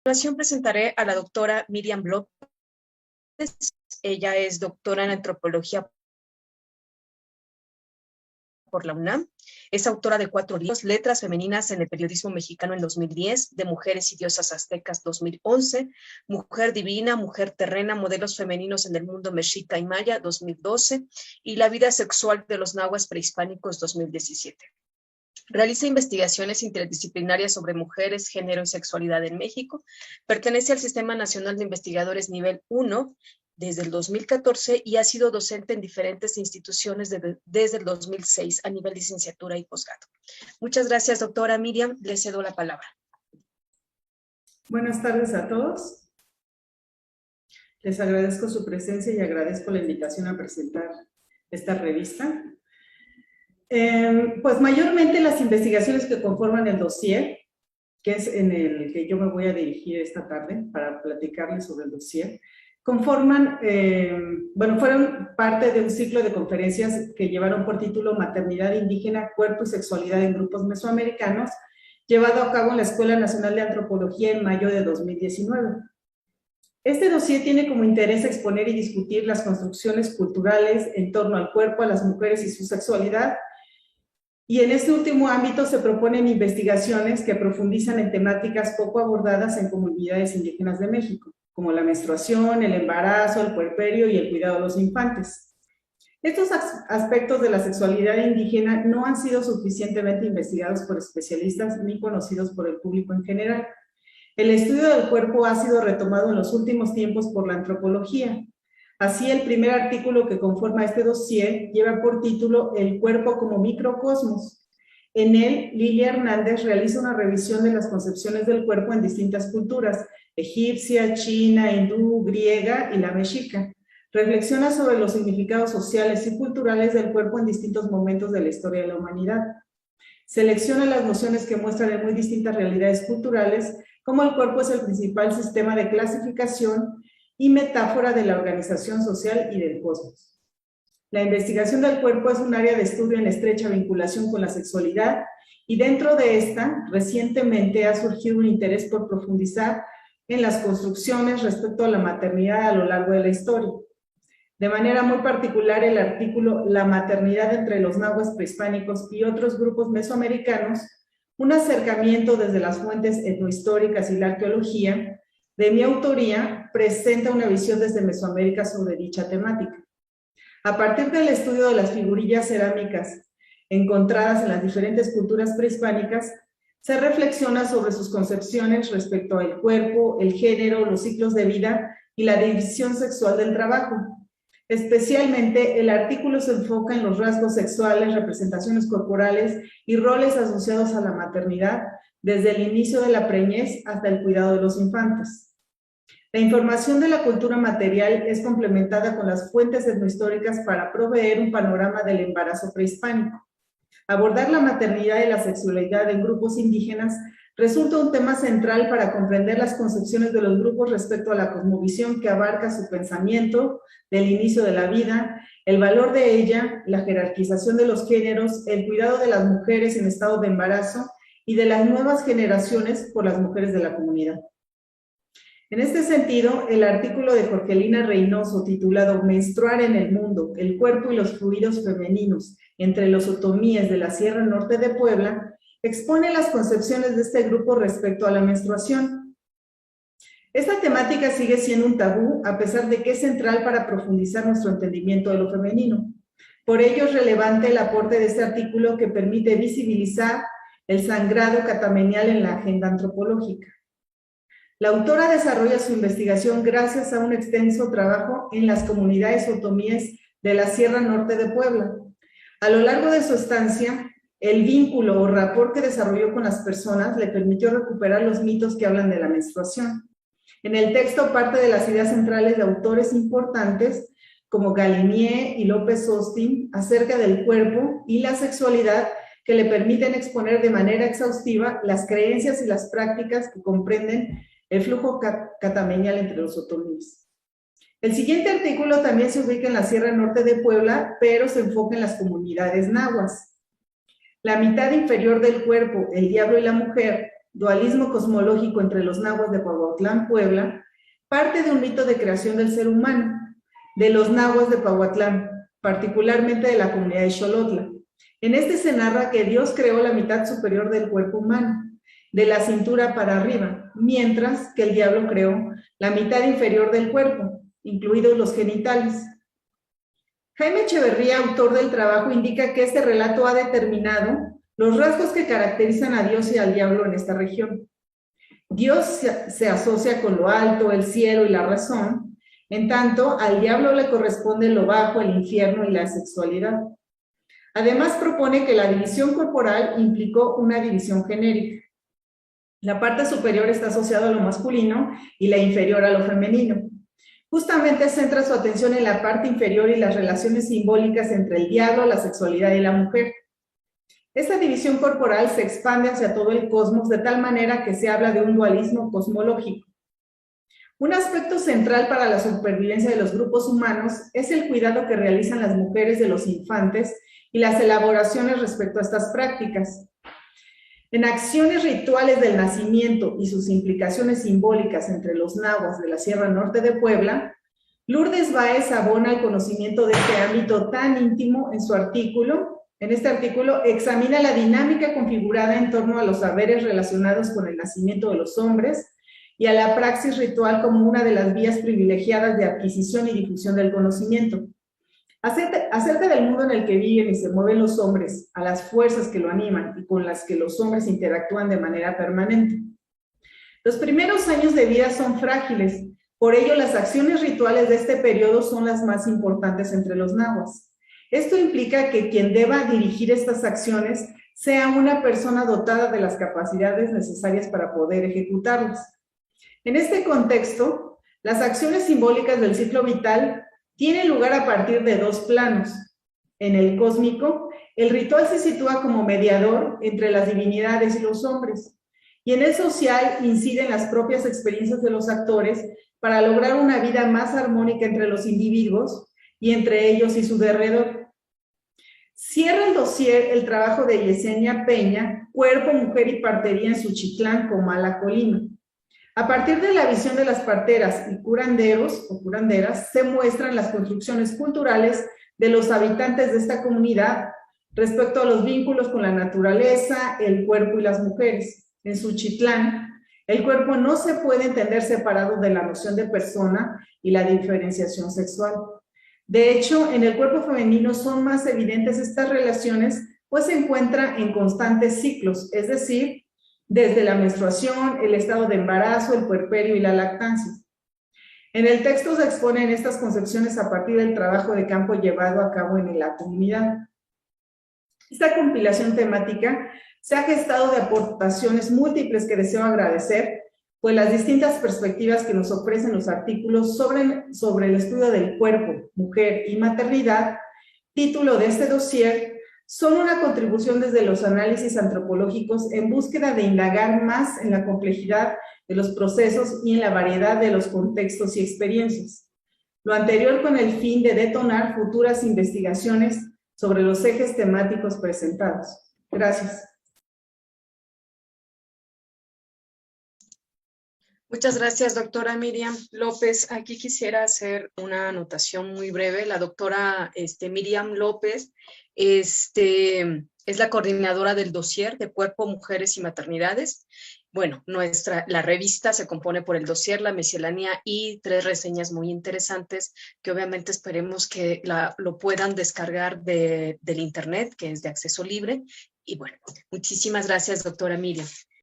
continuación presentaré a la doctora Miriam López. Ella es doctora en antropología por la UNAM. Es autora de 4 libros: Letras femeninas en el periodismo mexicano en 2010, de Mujeres y diosas aztecas 2011, Mujer divina, mujer terrena, modelos femeninos en el mundo mexica y maya 2012, y La vida sexual de los nahuas prehispánicos 2017. Realiza investigaciones interdisciplinarias sobre mujeres, género y sexualidad en México. Pertenece al Sistema Nacional de Investigadores Nivel 1 desde el 2014 y ha sido docente en diferentes instituciones desde el 2006 a nivel licenciatura y posgrado. Muchas gracias, doctora Miriam. Le cedo la palabra. Buenas tardes a todos. Les agradezco su presencia y agradezco la invitación a presentar esta revista. Pues mayormente las investigaciones que conforman el dossier, que es en el que yo me voy a dirigir esta tarde para platicarles sobre el dossier, conforman, fueron parte de un ciclo de conferencias que llevaron por título Maternidad indígena, cuerpo y sexualidad en grupos mesoamericanos, llevado a cabo en la Escuela Nacional de Antropología en mayo de 2019. Este dossier tiene como interés exponer y discutir las construcciones culturales en torno al cuerpo, a las mujeres y su sexualidad, y en este último ámbito se proponen investigaciones que profundizan en temáticas poco abordadas en comunidades indígenas de México, como la menstruación, el embarazo, el puerperio y el cuidado de los infantes. Estos aspectos de la sexualidad indígena no han sido suficientemente investigados por especialistas ni conocidos por el público en general. El estudio del cuerpo ha sido retomado en los últimos tiempos por la antropología. Así, el primer artículo que conforma este dossier lleva por título El cuerpo como microcosmos. En él, Lilia Hernández realiza una revisión de las concepciones del cuerpo en distintas culturas: egipcia, china, hindú, griega y la mexica. Reflexiona sobre los significados sociales y culturales del cuerpo en distintos momentos de la historia de la humanidad. Selecciona las nociones que muestran en muy distintas realidades culturales, como el cuerpo es el principal sistema de clasificación y metáfora de la organización social y del cosmos. La investigación del cuerpo es un área de estudio en estrecha vinculación con la sexualidad, y dentro de esta, recientemente ha surgido un interés por profundizar en las construcciones respecto a la maternidad a lo largo de la historia. De manera muy particular, el artículo La maternidad entre los nahuas prehispánicos y otros grupos mesoamericanos, un acercamiento desde las fuentes etnohistóricas y la arqueología, de mi autoría, presenta una visión desde Mesoamérica sobre dicha temática. A partir del estudio de las figurillas cerámicas encontradas en las diferentes culturas prehispánicas, se reflexiona sobre sus concepciones respecto al cuerpo, el género, los ciclos de vida y la división sexual del trabajo. Especialmente, el artículo se enfoca en los rasgos sexuales, representaciones corporales y roles asociados a la maternidad, desde el inicio de la preñez hasta el cuidado de los infantes. La información de la cultura material es complementada con las fuentes etnohistóricas para proveer un panorama del embarazo prehispánico. Abordar la maternidad y la sexualidad en grupos indígenas resulta un tema central para comprender las concepciones de los grupos respecto a la cosmovisión que abarca su pensamiento del inicio de la vida, el valor de ella, la jerarquización de los géneros, el cuidado de las mujeres en estado de embarazo y de las nuevas generaciones por las mujeres de la comunidad. En este sentido, el artículo de Jorgelina Reynoso titulado Menstruar en el mundo, el cuerpo y los fluidos femeninos entre los otomíes de la Sierra Norte de Puebla, expone las concepciones de este grupo respecto a la menstruación. Esta temática sigue siendo un tabú, a pesar de que es central para profundizar nuestro entendimiento de lo femenino. Por ello es relevante el aporte de este artículo, que permite visibilizar el sangrado catamenial en la agenda antropológica. La autora desarrolla su investigación gracias a un extenso trabajo en las comunidades otomíes de la Sierra Norte de Puebla. A lo largo de su estancia, el vínculo o rapport que desarrolló con las personas le permitió recuperar los mitos que hablan de la menstruación. En el texto parte de las ideas centrales de autores importantes como Galinier y López Austin acerca del cuerpo y la sexualidad, que le permiten exponer de manera exhaustiva las creencias y las prácticas que comprenden el flujo catamenial entre los otomíes. El siguiente artículo también se ubica en la Sierra Norte de Puebla, pero se enfoca en las comunidades nahuas. La mitad inferior del cuerpo, el diablo y la mujer, dualismo cosmológico entre los nahuas de Pahuatlán, Puebla, parte de un mito de creación del ser humano, de los nahuas de Pahuatlán, particularmente de la comunidad de Xolotla. En este se narra que Dios creó la mitad superior del cuerpo humano, de la cintura para arriba, mientras que el diablo creó la mitad inferior del cuerpo, incluidos los genitales. Jaime Echeverría, autor del trabajo, indica que este relato ha determinado los rasgos que caracterizan a Dios y al diablo en esta región. Dios se asocia con lo alto, el cielo y la razón, en tanto al diablo le corresponde lo bajo, el infierno y la sexualidad. Además propone que la división corporal implicó una división genérica. La parte superior está asociada a lo masculino y la inferior a lo femenino. Justamente centra su atención en la parte inferior y las relaciones simbólicas entre el diablo, la sexualidad y la mujer. Esta división corporal se expande hacia todo el cosmos de tal manera que se habla de un dualismo cosmológico. Un aspecto central para la supervivencia de los grupos humanos es el cuidado que realizan las mujeres de los infantes y las elaboraciones respecto a estas prácticas. En acciones rituales del nacimiento y sus implicaciones simbólicas entre los nahuas de la Sierra Norte de Puebla, Lourdes Báez abona el conocimiento de este ámbito tan íntimo en su artículo. En este artículo examina la dinámica configurada en torno a los saberes relacionados con el nacimiento de los hombres y a la praxis ritual como una de las vías privilegiadas de adquisición y difusión del conocimiento. Acerca del mundo en el que viven y se mueven los hombres, a las fuerzas que lo animan y con las que los hombres interactúan de manera permanente. Los primeros años de vida son frágiles, por ello las acciones rituales de este periodo son las más importantes entre los nahuas. Esto implica que quien deba dirigir estas acciones sea una persona dotada de las capacidades necesarias para poder ejecutarlas. En este contexto, las acciones simbólicas del ciclo vital tienen lugar a partir de dos planos. En el cósmico, el ritual se sitúa como mediador entre las divinidades y los hombres, y en el social incide en las propias experiencias de los actores para lograr una vida más armónica entre los individuos y entre ellos y su derredor. Cierra el dossier el trabajo de Yesenia Peña, Cuerpo, Mujer y Partería en Suchitlán, Comala, Colima. A partir de la visión de las parteras y curanderos o curanderas, se muestran las construcciones culturales de los habitantes de esta comunidad respecto a los vínculos con la naturaleza, el cuerpo y las mujeres. En Suchitlán, el cuerpo no se puede entender separado de la noción de persona y la diferenciación sexual. De hecho, en el cuerpo femenino son más evidentes estas relaciones, pues se encuentra en constantes ciclos, es decir, desde la menstruación, el estado de embarazo, el puerperio y la lactancia. En el texto se exponen estas concepciones a partir del trabajo de campo llevado a cabo en la comunidad. Esta compilación temática se ha gestado de aportaciones múltiples que deseo agradecer, pues las distintas perspectivas que nos ofrecen los artículos sobre el estudio del cuerpo, mujer y maternidad, título de este dossier, son una contribución desde los análisis antropológicos en búsqueda de indagar más en la complejidad de los procesos y en la variedad de los contextos y experiencias. Lo anterior con el fin de detonar futuras investigaciones sobre los ejes temáticos presentados. Gracias. Muchas gracias, doctora Miriam López. Aquí quisiera hacer una anotación muy breve. La doctora Miriam López es la coordinadora del dossier de Cuerpo, Mujeres y Maternidades. Bueno, la revista se compone por el dossier, la miscelánea y 3 reseñas muy interesantes que obviamente esperemos que lo puedan descargar del internet, que es de acceso libre. Y bueno, muchísimas gracias, doctora Miriam.